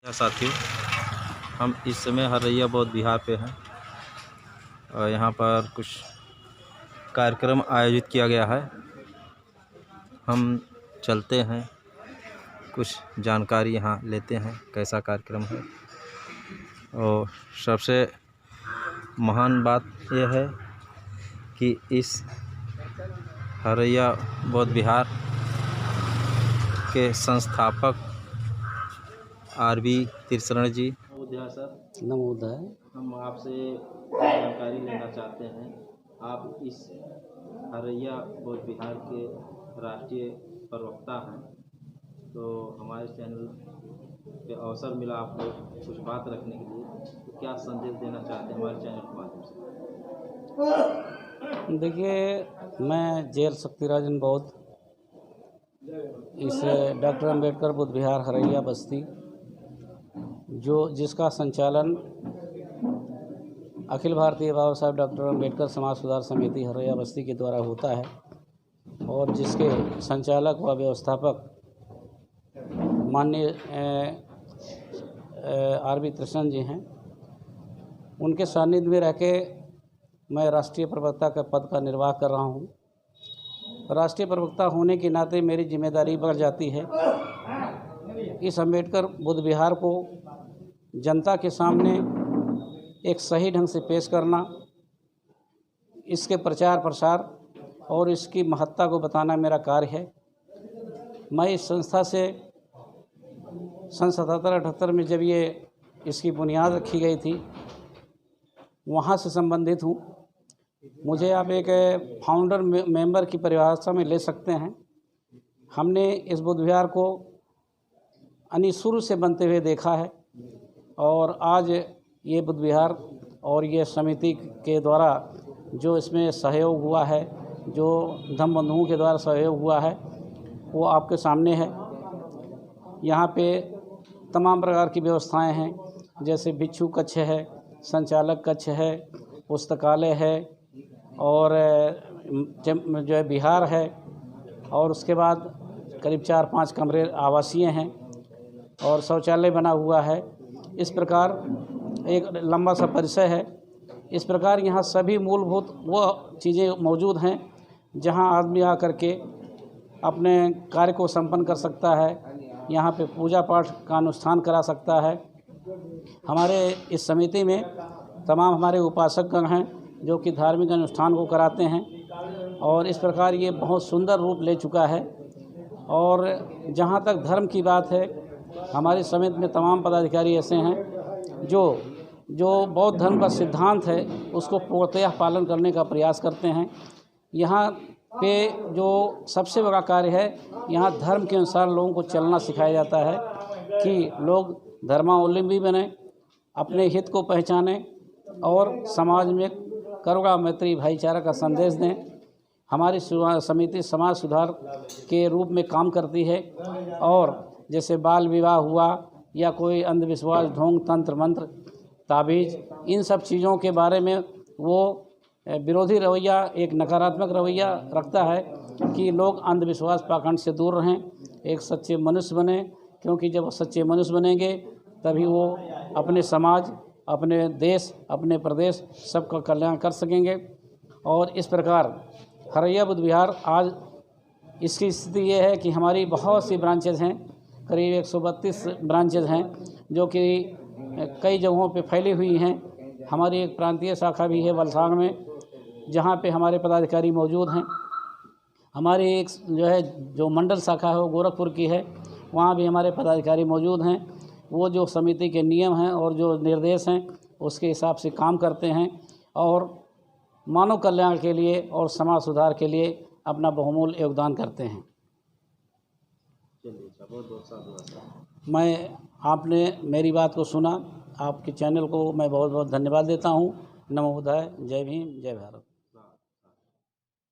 साथियों, हम इस समय हरैया बौद्ध विहार पे हैं और यहाँ पर कुछ कार्यक्रम आयोजित किया गया है। हम चलते हैं, कुछ जानकारी यहाँ लेते हैं कैसा कार्यक्रम है। और सबसे महान बात यह है कि इस हरैया बौद्ध विहार के संस्थापक आर.बी. तीर्थशरण जी। सर नमोदय। हम आपसे जानकारी लेना चाहते हैं। आप इस हरैया बौद्ध विहार के राष्ट्रीय प्रवक्ता हैं, तो हमारे चैनल पे अवसर मिला आपको कुछ बात रखने के लिए, तो क्या संदेश देना चाहते हैं हमारे चैनल के माध्यम से? देखिए, मैं जेल शक्तिराजन बौद्ध इस डॉक्टर अंबेडकर बुद्ध विहार हरैया बस्ती जिसका संचालन अखिल भारतीय बाबा साहब डॉक्टर अंबेडकर समाज सुधार समिति हरैया बस्ती के द्वारा होता है और जिसके संचालक व व्यवस्थापक माननीय आर.बी. तीर्थशरण जी हैं। उनके सानिध्य में रह के मैं राष्ट्रीय प्रवक्ता का पद का निर्वाह कर रहा हूं। राष्ट्रीय प्रवक्ता होने के नाते मेरी जिम्मेदारी बढ़ जाती है इस अंबेडकर बुद्ध विहार को जनता के सामने एक सही ढंग से पेश करना, इसके प्रचार प्रसार और इसकी महत्ता को बताना मेरा कार्य है। मैं इस संस्था से सन 77-78 में जब ये इसकी बुनियाद रखी गई थी वहाँ से संबंधित हूँ। मुझे आप एक फाउंडर मेंबर की परिभाषा में ले सकते हैं। हमने इस बुद्ध विहार को शुरू से बनते हुए देखा है और आज ये बुद्ध विहार और ये समिति के द्वारा जो इसमें सहयोग हुआ है, जो धम्म बंधुओं के द्वारा सहयोग हुआ है, वो आपके सामने है। यहाँ पे तमाम प्रकार की व्यवस्थाएं हैं, जैसे भिक्षु कक्ष है, संचालक कक्ष है, पुस्तकालय है और जो है विहार है, और उसके बाद करीब 4-5 कमरे आवासीय हैं और शौचालय बना हुआ है। इस प्रकार एक लंबा सा परिसर है। इस प्रकार यहाँ सभी मूलभूत वो चीज़ें मौजूद हैं जहाँ आदमी आकर के अपने कार्य को संपन्न कर सकता है। यहाँ पे पूजा पाठ का अनुष्ठान करा सकता है। हमारे इस समिति में तमाम हमारे उपासकगण हैं जो कि धार्मिक अनुष्ठान को कराते हैं और इस प्रकार ये बहुत सुंदर रूप ले चुका है। और जहाँ तक धर्म की बात है, हमारी समिति में तमाम पदाधिकारी ऐसे हैं जो बौद्ध धर्म का सिद्धांत है उसको पूर्णतः पालन करने का प्रयास करते हैं। यहाँ पे जो सबसे बड़ा कार्य है, यहाँ धर्म के अनुसार लोगों को चलना सिखाया जाता है कि लोग धर्मावलंबी बने, अपने हित को पहचानें और समाज में करुणा मैत्री भाईचारा का संदेश दें। हमारी समिति समाज सुधार के रूप में काम करती है और जैसे बाल विवाह हुआ या कोई अंधविश्वास, ढोंग, तंत्र मंत्र, ताबीज़, इन सब चीज़ों के बारे में वो विरोधी रवैया, एक नकारात्मक रवैया रखता है कि लोग अंधविश्वास पाखंड से दूर रहें, एक सच्चे मनुष्य बने, क्योंकि जब वो सच्चे मनुष्य बनेंगे तभी वो अपने समाज, अपने देश, अपने प्रदेश सबका कल्याण कर सकेंगे। और इस प्रकार हरैया बुद्ध विहार आज इसकी स्थिति ये है कि हमारी बहुत सी ब्रांचेज़ हैं, करीब 132 ब्रांचेज़ हैं जो कि कई जगहों पे फैली हुई हैं। हमारी एक प्रांतीय शाखा भी है वलसाड़ में, जहाँ पे हमारे पदाधिकारी मौजूद हैं। हमारी एक जो मंडल शाखा है वो गोरखपुर की है, वहाँ भी हमारे पदाधिकारी मौजूद हैं। वो जो समिति के नियम हैं और जो निर्देश हैं उसके हिसाब से काम करते हैं और मानव कल्याण के लिए और समाज सुधार के लिए अपना बहुमूल्य योगदान करते हैं। आपने मेरी बात को सुना, आपके चैनल को मैं बहुत बहुत धन्यवाद देता हूँ। नमोदय। जय भीम, जय भारत।